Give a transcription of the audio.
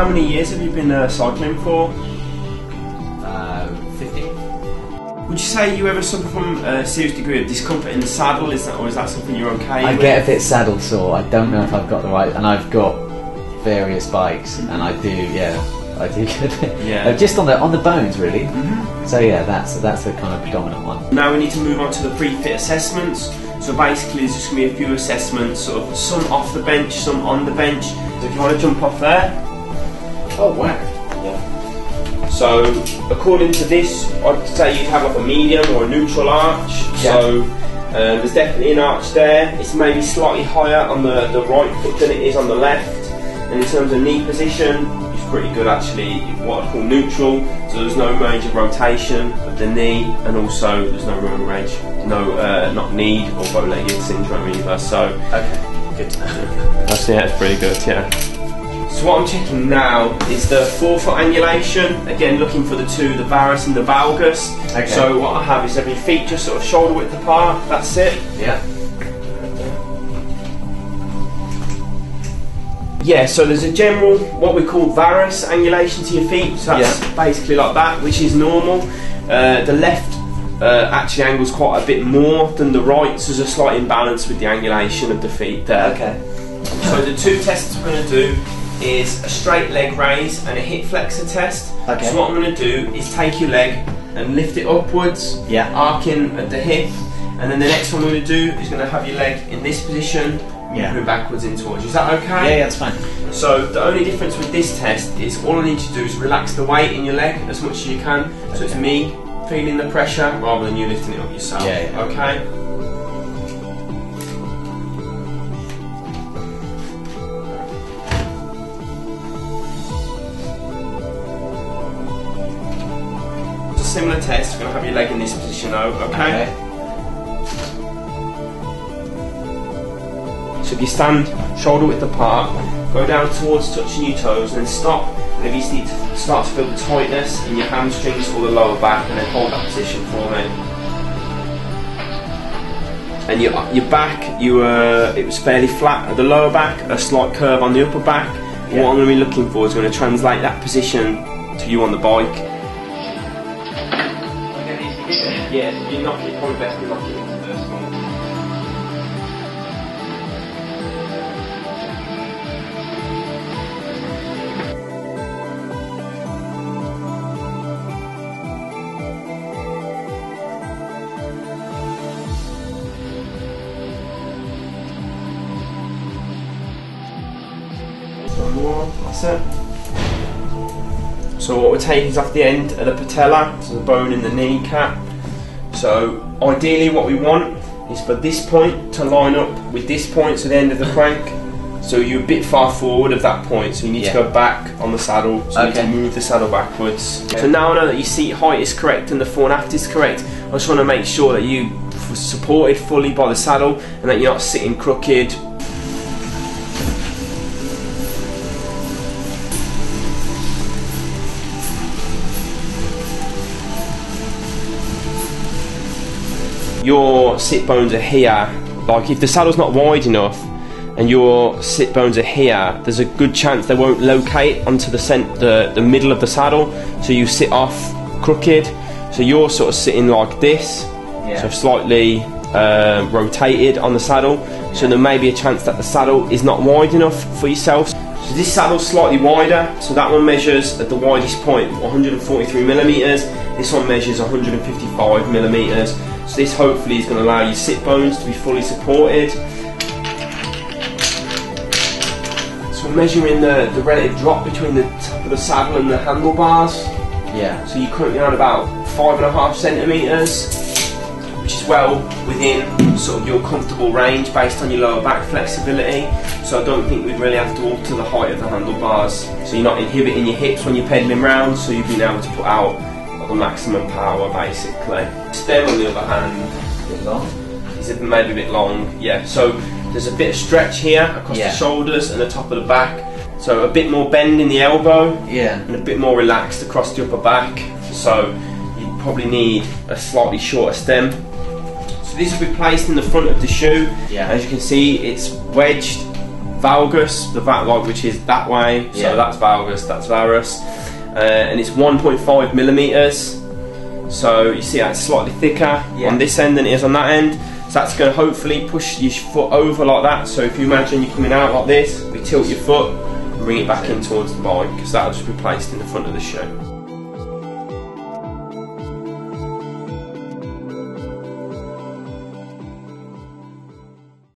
how many years have you been cycling for? 15. Would you say you ever suffer from a serious degree of discomfort in the saddle? Or is that something you're okay with? I get a bit saddle sore. I don't know if I've got the right, and I've got various bikes, and I do get a bit. Yeah. Just on the bones, really. So yeah, that's the kind of predominant one. Now we need to move on to the pre-fit assessments. So basically there's just going to be a few assessments, sort of some off the bench, some on the bench. So if you want to jump off there. Oh wow. Yeah. So according to this, I'd say you'd have like a medium or a neutral arch. Yeah. So there's definitely an arch there. It's maybe slightly higher on the right foot than it is on the left. And in terms of knee position, it's pretty good actually, what I call neutral, so there's no major rotation of the knee, and also there's no not knee or bow-legged syndrome either, so... Okay, good to know. Yeah, it's pretty good, yeah. So what I'm checking now is the forefoot angulation, again looking for the varus and the valgus. Okay. So what I have is every feet just sort of shoulder width apart, that's it. Yeah. Yeah, so there's a general, what we call varus angulation to your feet, so that's basically like that, which is normal. The left actually angles quite a bit more than the right, so there's a slight imbalance with the angulation of the feet there. Okay. So the two tests we're going to do is a straight leg raise and a hip flexor test. Okay. So what I'm going to do is take your leg and lift it upwards, arcing at the hip, and then the next one we're going to do is going to have your leg in this position, moving backwards in towards you. Is that okay? Yeah, that's fine. So the only difference with this test is all I need you to do is relax the weight in your leg as much as you can. So it's me feeling the pressure rather than you lifting it up yourself. Yeah. Okay? It's a similar test. We're going to have your leg in this position though. Okay? So if you stand shoulder width apart, go down towards touching your toes, and then stop. And if you start to feel the tightness in your hamstrings or the lower back, and then hold that position for me. And your back, it was fairly flat at the lower back, a slight curve on the upper back. Yeah. What I'm going to be looking for is going to translate that position to you on the bike. Yeah, you're not probably best to knock it into the first one. One more, that's it. So what we're taking is off the end of the patella, so the bone in the kneecap. So ideally what we want is for this point to line up with this point, so the end of the crank. So you're a bit far forward of that point, so you need to go back on the saddle, so you need to move the saddle backwards. Okay. So now I know that your seat height is correct and the fore and aft is correct, I just want to make sure that you're supported fully by the saddle and that you're not sitting crooked. Your sit bones are here, like if the saddle's not wide enough and your sit bones are here, there's a good chance they won't locate onto the middle of the saddle, so you sit off crooked, so you're sort of sitting like this, so slightly rotated on the saddle, so there may be a chance that the saddle is not wide enough for yourself. So this saddle's slightly wider, so that one measures at the widest point 143mm, this one measures 155mm. So this hopefully is going to allow your sit bones to be fully supported. So we're measuring the relative drop between the top of the saddle and the handlebars. Yeah. So you're currently on about 5.5cm, which is well within sort of your comfortable range based on your lower back flexibility. So I don't think we'd really have to alter the height of the handlebars. So you're not inhibiting your hips when you're pedalling round, so you've been able to put out the maximum power basically. Stem on the other hand, a bit long. Is maybe a bit long, yeah. So there's a bit of stretch here across the shoulders and the top of the back. So a bit more bend in the elbow, and a bit more relaxed across the upper back. So you probably need a slightly shorter stem. So this will be placed in the front of the shoe. As you can see, it's wedged valgus, which is that way. Yeah. So that's valgus, that's varus, and it's 1.5 millimeters. So you see that's slightly thicker on this end than it is on that end. So that's going to hopefully push your foot over like that. So if you imagine you're coming out like this, we tilt your foot and bring it back in towards the bike, because that'll just be placed in the front of the shoe.